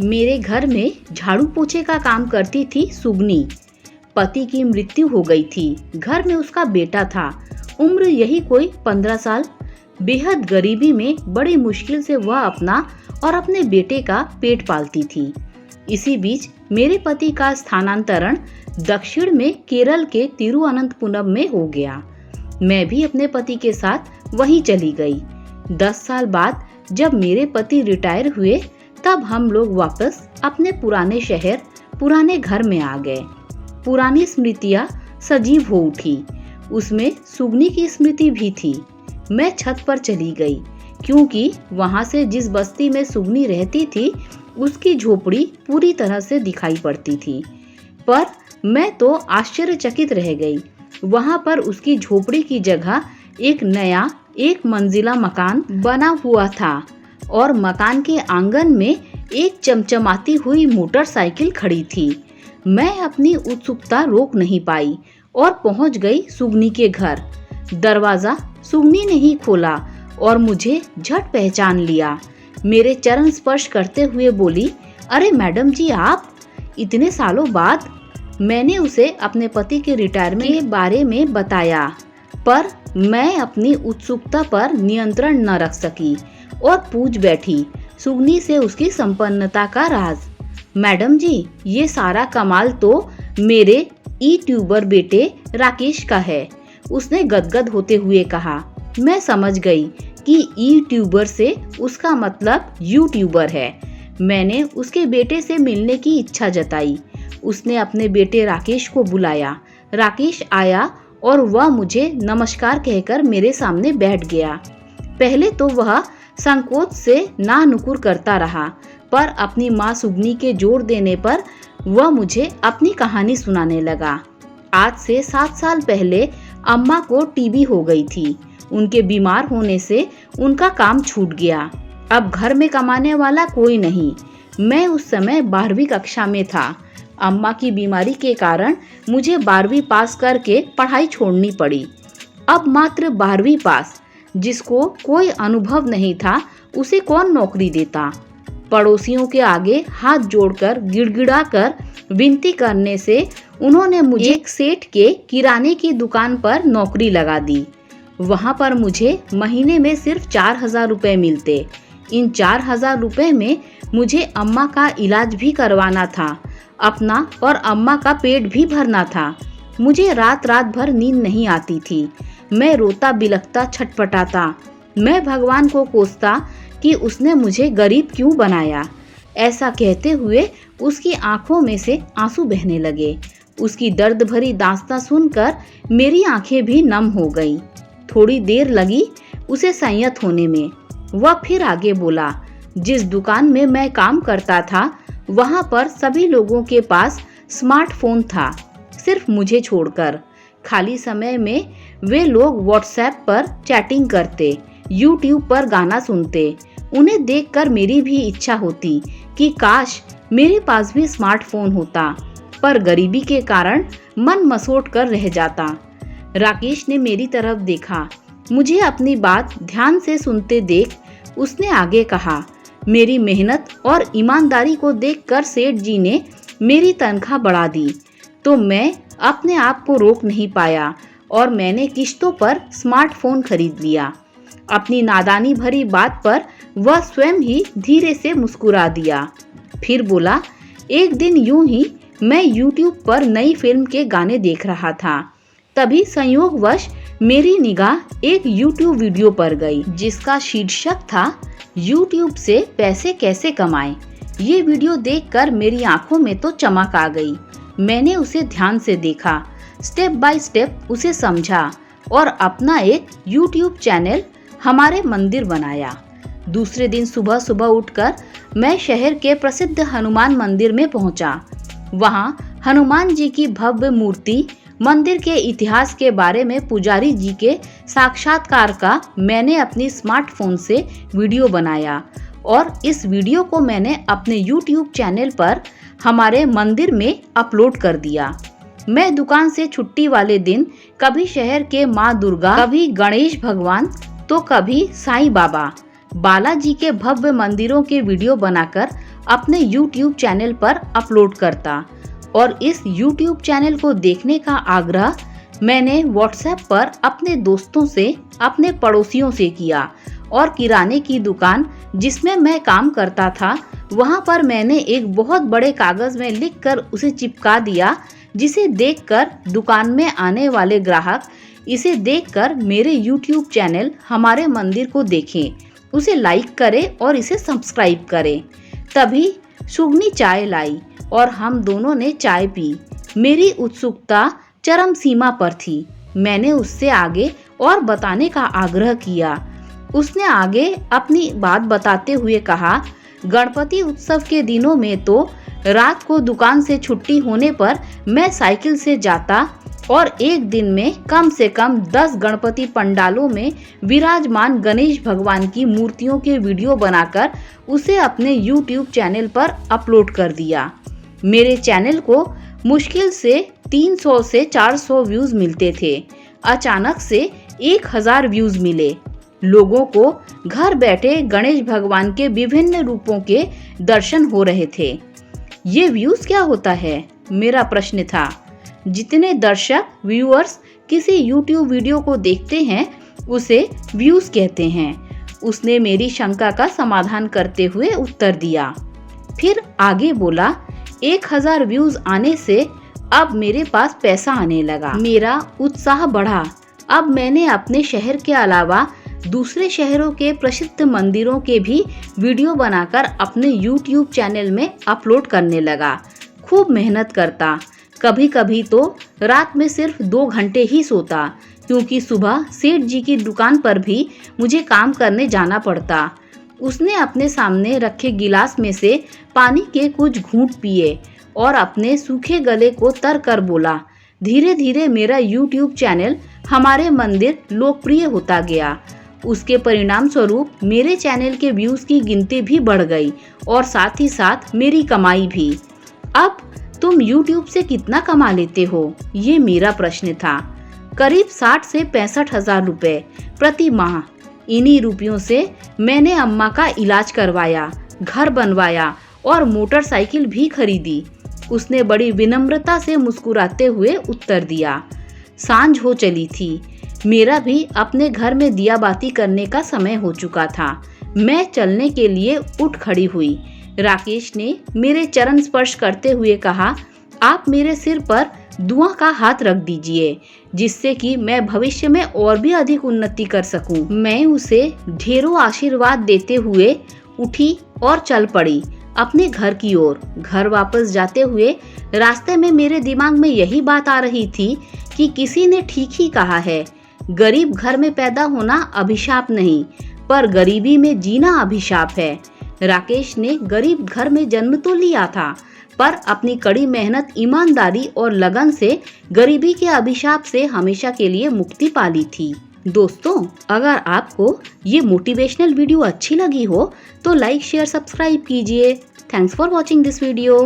मेरे घर में झाड़ू पोछे का काम करती थी सुगनी। पति की मृत्यु हो गई थी। घर में उसका बेटा था, उम्र यही कोई 15 साल। बेहद गरीबी में बड़ी मुश्किल से वह अपना और अपने बेटे का पेट पालती थी। इसी बीच मेरे पति का स्थानांतरण दक्षिण में केरल के तिरुअनंतपुरम में हो गया। मैं भी अपने पति के साथ वहीं चली गई। 10 साल बाद जब मेरे पति रिटायर हुए तब हम लोग वापस अपने पुराने शहर, पुराने घर में आ गए। पुरानी स्मृतियाँ सजीव हो उठी, उसमें सुगनी की स्मृति भी थी। मैं छत पर चली गई क्योंकि वहां से जिस बस्ती में सुगनी रहती थी उसकी झोपड़ी पूरी तरह से दिखाई पड़ती थी। पर मैं तो आश्चर्यचकित रह गई। वहां पर उसकी झोपड़ी की जगह एक नया 1 मंजिला मकान बना हुआ था और मकान के आंगन में एक चमचमाती हुई मोटरसाइकिल खड़ी थी। मैं अपनी उत्सुकता रोक नहीं पाई और पहुंच गई सुगनी के घर। दरवाजा सुगनी ने ही खोला और मुझे झट पहचान लिया। मेरे चरण स्पर्श करते हुए बोली, अरे मैडम जी आप, इतने सालों बाद। मैंने उसे अपने पति के रिटायरमेंट के बारे में बताया, पर मैं अपनी उत्सुकता पर नियंत्रण न रख सकी और पूछ बैठी सुगनी से उसकी संपन्नता का राज। मैडम जी, ये सारा कमाल तो मेरे यूट्यूबर बेटे राकेश का है, उसने गदगद होते हुए कहा। मैं समझ गई कि यूट्यूबर से उसका मतलब यूट्यूबर है। मैंने उसके बेटे से मिलने की इच्छा जताई। उसने अपने बेटे राकेश को बुलाया। राकेश आया और वह मुझे नमस्कार कहकर मेरे सामने बैठ गया। पहले तो वह संकोच से ना नुकुर करता रहा, पर अपनी माँ सुगनी के जोर देने पर वह मुझे अपनी कहानी सुनाने लगा। आज से 7 साल पहले अम्मा को टीबी हो गई थी। उनके बीमार होने से उनका काम छूट गया। अब घर में कमाने वाला कोई नहीं। मैं उस समय 12वीं कक्षा में था। अम्मा की बीमारी के कारण मुझे 12वीं पास करके पढ़ाई छोड़नी पड़ी। अब मात्र 12वीं पास, जिसको कोई अनुभव नहीं था, उसे कौन नौकरी देता। पड़ोसियों के आगे हाथ जोड़कर गिड़गिड़ाकर विनती करने से उन्होंने मुझे एक सेठ के किराने की दुकान पर नौकरी लगा दी। वहां पर मुझे महीने में सिर्फ 4000 रुपए मिलते। इन 4000 रुपए में मुझे अम्मा का इलाज भी करवाना था, अपना और अम्मा का पेट भी भरना था। मुझे रात रात भर नींद नहीं आती थी। मैं रोता बिलखता छटपटाता। मैं भगवान को कोसता कि उसने मुझे गरीब क्यों बनाया। ऐसा कहते हुए उसकी आंखों में से आंसू बहने लगे। उसकी दर्द भरी दास्तां सुनकर मेरी आंखें भी नम हो गईं। थोड़ी देर लगी उसे संयत होने में। वह फिर आगे बोला, जिस दुकान में मैं काम करता था वहां पर सभी लोगों के पास स्मार्टफोन था, सिर्फ मुझे छोड़कर। खाली समय में वे लोग व्हाट्सएप पर चैटिंग करते, यूट्यूब पर गाना सुनते। उन्हें देखकर मेरी भी इच्छा होती कि काश मेरे पास भी स्मार्टफोन होता, पर गरीबी के कारण मन मसोट कर रह जाता। राकेश ने मेरी तरफ देखा। मुझे अपनी बात ध्यान से सुनते देख उसने आगे कहा, मेरी मेहनत और ईमानदारी को देखकर सेठ जी ने मेरी तनख्वाह बढ़ा दी, तो मैं अपने आप को रोक नहीं पाया और मैंने किश्तों पर स्मार्टफोन खरीद लिया। अपनी नादानी भरी बात पर वह स्वयं ही धीरे से मुस्कुरा दिया। फिर बोला, एक दिन यूं ही मैं YouTube पर नई फिल्म के गाने देख रहा था। तभी संयोगवश मेरी निगाह एक YouTube वीडियो पर गई, जिसका शीर्षक था YouTube से पैसे कैसे कमाएं। ये वीडियो देखकर मेरी आंखों में तो चमक आ गई। मैंने उसे ध्यान से देखा, स्टेप बाय स्टेप उसे समझा और अपना एक YouTube चैनल हमारे मंदिर बनाया। दूसरे दिन सुबह सुबह उठकर मैं शहर के प्रसिद्ध हनुमान मंदिर में पहुंचा। वहां हनुमान जी की भव्य मूर्ति, मंदिर के इतिहास के बारे में पुजारी जी के साक्षात्कार का मैंने अपनी स्मार्टफोन से वीडियो बनाया और इस वीडियो को मैंने अपने YouTube चैनल पर हमारे मंदिर में अपलोड कर दिया। मैं दुकान से छुट्टी वाले दिन कभी शहर के माँ दुर्गा, कभी गणेश भगवान, तो कभी साईं बाबा, बालाजी के भव्य मंदिरों के वीडियो बनाकर अपने YouTube चैनल पर अपलोड करता और इस YouTube चैनल को देखने का आग्रह मैंने WhatsApp पर अपने दोस्तों से, अपने पड़ोसियों से किया और किराने की दुकान जिसमें मैं काम करता था वहां पर मैंने एक बहुत बड़े कागज में लिखकर उसे चिपका दिया, जिसे देखकर दुकान में आने वाले ग्राहक इसे देखकर मेरे YouTube चैनल हमारे मंदिर को देखें, उसे लाइक करें और इसे सब्सक्राइब करें। तभी सुगनी चाय लाई और हम दोनों ने चाय पी। मेरी उत्सुकता चरम सीमा पर थी। मैंने उससे आगे और बताने का आग्रह किया। उसने आगे अपनी बात बताते हुए कहा, गणपति उत्सव के दिनों में तो रात को दुकान से छुट्टी होने पर मैं साइकिल से जाता और एक दिन में कम से कम 10 गणपति पंडालों में विराजमान गणेश भगवान की मूर्तियों के वीडियो बनाकर उसे अपने YouTube चैनल पर अपलोड कर दिया। मेरे चैनल को मुश्किल से 300 से 400 व्यूज मिलते थे। अचानक से 1000 व्यूज मिले। लोगों को घर बैठे गणेश भगवान के विभिन्न रूपों के दर्शन हो रहे थे। ये व्यूज क्या होता है? मेरा प्रश्न था। जितने दर्शक व्यूअर्स किसी YouTube वीडियो को देखते हैं उसे व्यूज कहते हैं। उसने मेरी शंका का समाधान करते हुए उत्तर दिया। फिर आगे बोला, 1000 व्यूज आने से अब मेरे पास पैसा आने लगा। मेरा उत्साह बढ़ा। अब मैंने अपने शहर के अलावा दूसरे शहरों के प्रसिद्ध मंदिरों के भी वीडियो बनाकर अपने YouTube चैनल में अपलोड करने लगा। खूब मेहनत करता। कभी कभी तो रात में सिर्फ 2 घंटे ही सोता, क्योंकि सुबह सेठ जी की दुकान पर भी मुझे काम करने जाना पड़ता। उसने अपने सामने रखे गिलास में से पानी के कुछ घूंट पिए और अपने सूखे गले को तर कर बोला, धीरे धीरे मेरा YouTube चैनल हमारे मंदिर लोकप्रिय होता गया। उसके परिणाम स्वरूप मेरे चैनल के व्यूज की गिनती भी बढ़ गई और साथ ही साथ मेरी कमाई भी। अब तुम YouTube से कितना कमा लेते हो? ये मेरा प्रश्न था। करीब 60 से 65 हजार रुपए प्रति माह। इन्हीं रुपयों से मैंने अम्मा का इलाज करवाया, घर बनवाया और मोटरसाइकिल भी खरीदी। उसने बड़ी विनम्रता से मुस्कुराते हुए उत्तर दिया। सांझ हो चली थी। मेरा भी अपने घर में दिया बाती करने का समय हो चुका था। मैं चलने के लिए उठ खड़ी हुई। राकेश ने मेरे चरण स्पर्श करते हुए कहा, आप मेरे सिर पर दुआ का हाथ रख दीजिए, जिससे कि मैं भविष्य में और भी अधिक उन्नति कर सकूं। मैं उसे ढेरों आशीर्वाद देते हुए उठी और चल पड़ी अपने घर की ओर। घर वापस जाते हुए रास्ते में मेरे दिमाग में यही बात आ रही थी कि किसी ने ठीक ही कहा है, गरीब घर में पैदा होना अभिशाप नहीं, पर गरीबी में जीना अभिशाप है। राकेश ने गरीब घर में जन्म तो लिया था, पर अपनी कड़ी मेहनत, ईमानदारी और लगन से गरीबी के अभिशाप से हमेशा के लिए मुक्ति पा ली थी। दोस्तों, अगर आपको ये मोटिवेशनल वीडियो अच्छी लगी हो तो लाइक, शेयर, सब्सक्राइब कीजिए। Thanks for watching this video.